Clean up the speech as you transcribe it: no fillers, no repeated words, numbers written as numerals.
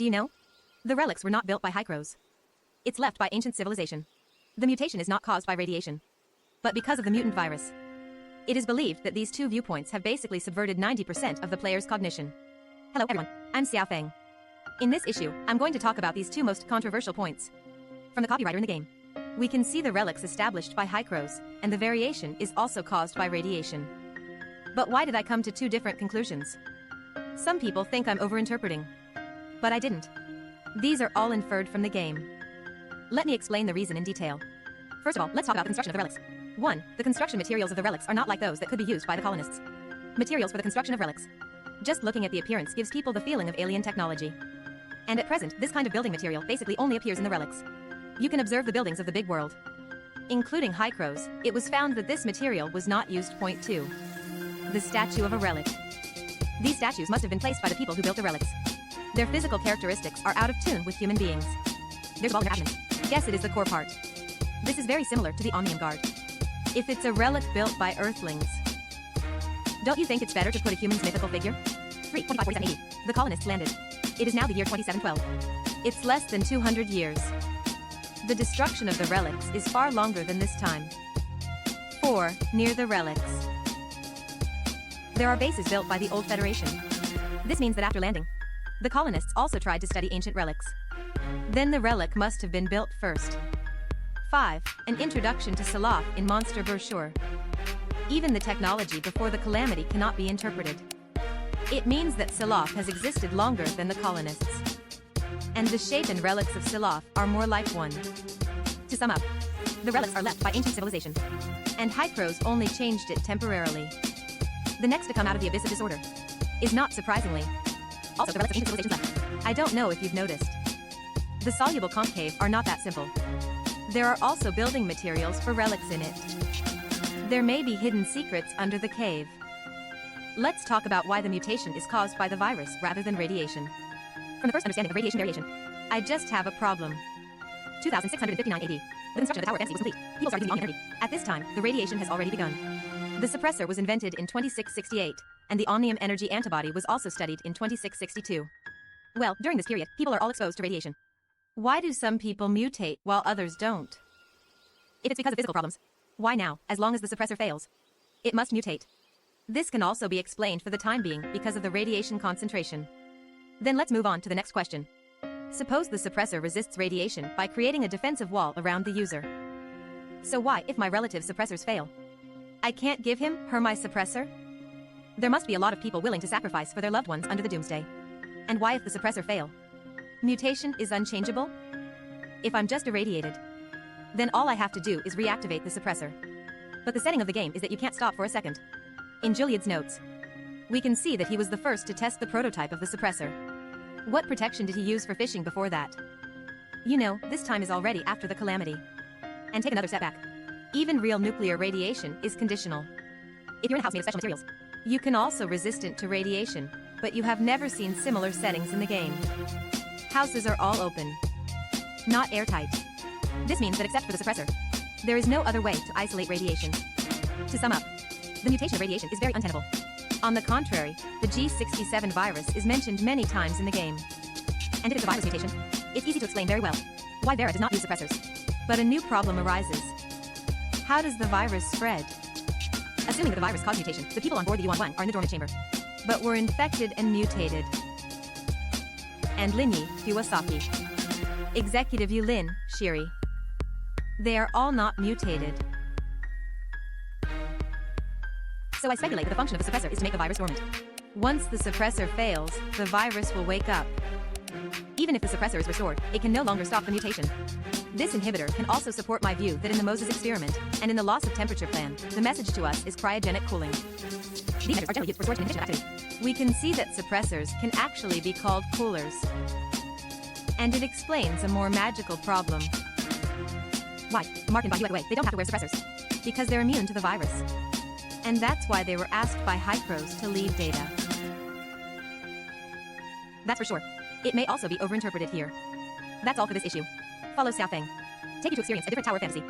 Do you know? The relics were not built by Hycros. It's left by ancient civilization. The mutation is not caused by radiation, but because of the mutant virus. It is believed that these two viewpoints have basically subverted 90% of the player's cognition. Hello everyone, I'm Xiao Feng. In this issue, I'm going to talk about these two most controversial points. From the copywriter in the game, we can see the relics established by Hycros, and the variation is also caused by radiation. But why did I come to two different conclusions? Some people think I'm overinterpreting, but I didn't. These are all inferred from the game. Let me explain the reason in detail. First of all, let's talk about the construction of the relics. 1. The construction materials of the relics are not like those that could be used by the colonists. Materials for the construction of relics. Just looking at the appearance gives people the feeling of alien technology. And at present, this kind of building material basically only appears in the relics. You can observe the buildings of the big world, including Hycros. It was found that this material was not used. Point 2. The statue of a relic. These statues must have been placed by the people who built the relics. Their physical characteristics are out of tune with human beings. There's a ball in their abdomen. Guess it is the core part. This is very similar to the Omnium Guard. If it's a relic built by Earthlings, don't you think it's better to put a human's mythical figure? 3:25:47 AD. The colonists landed. It is now the year 2712. It's less than 200 years. The destruction of the relics is far longer than this time. 4. Near the relics. There are bases built by the Old Federation. This means that after landing, the colonists also tried to study ancient relics. Then the relic must have been built first. 5. An introduction to Selaph in Monster Brochure. Even the technology before the calamity cannot be interpreted. It means that Selaph has existed longer than the colonists. And the shape and relics of Selaph are more like one. To sum up, the relics are left by ancient civilization, and Hycros only changed it temporarily. The next to come out of the abyss of disorder is not surprisingly also the relics of ancient civilizations left. I don't know if you've noticed. The soluble concave are not that simple. There are also building materials for relics in it. There may be hidden secrets under the cave. Let's talk about why the mutation is caused by the virus rather than radiation. From the first understanding of radiation variation, I just have a problem. 2659 AD. The construction of the Tower of Fantasy was complete. People started using Omnium energy. At this time, the radiation has already begun. The suppressor was invented in 2668, and the Omnium energy antibody was also studied in 2662. Well, during this period, people are all exposed to radiation. Why do some people mutate while others don't? If it's because of physical problems, why now, as long as the suppressor fails? It must mutate. This can also be explained for the time being because of the radiation concentration. Then let's move on to the next question. Suppose the suppressor resists radiation by creating a defensive wall around the user. So why, if my relative's suppressors fail, I can't give him, her my suppressor? There must be a lot of people willing to sacrifice for their loved ones under the doomsday. And why if the suppressor fail? Mutation is unchangeable? If I'm just irradiated, then all I have to do is reactivate the suppressor. But the setting of the game is that you can't stop for a second. In Juliad's notes, we can see that he was the first to test the prototype of the suppressor. What protection did he use for fishing before that? You know, this time is already after the calamity. And take another step back. Even real nuclear radiation is conditional. If you're in a house made of special materials, you can also resistant to radiation, but you have never seen similar settings in the game. Houses are all open, not airtight. This means that except for the suppressor, there is no other way to isolate radiation. To sum up, the mutation of radiation is very untenable. On the contrary, the G67 virus is mentioned many times in the game. And if it's a virus mutation, it's easy to explain very well why Vera does not use suppressors. But a new problem arises. How does the virus spread? Assuming that the virus caused mutation, the people on board the Yuan are in the dormant chamber, but were infected and mutated. And Linyi, Iwasaki, Executive Yulin, Shiri. They are all not mutated. So I speculate that the function of the suppressor is to make the virus dormant. Once the suppressor fails, the virus will wake up. Even if the suppressor is restored, it can no longer stop the mutation. This inhibitor can also support my view that in the Moses experiment, and in the loss of temperature plan, the message to us is cryogenic cooling. These measures are generally used for storage and inhibition of activity. We can see that suppressors can actually be called coolers. And it explains a more magical problem. Why? Mark and by UA, they don't have to wear suppressors. Because they're immune to the virus. And that's why they were asked by Hycros to leave data. That's for sure. It may also be overinterpreted here. That's all for this issue. Follow Xiao Feng. Take you to experience a different Tower of Fantasy.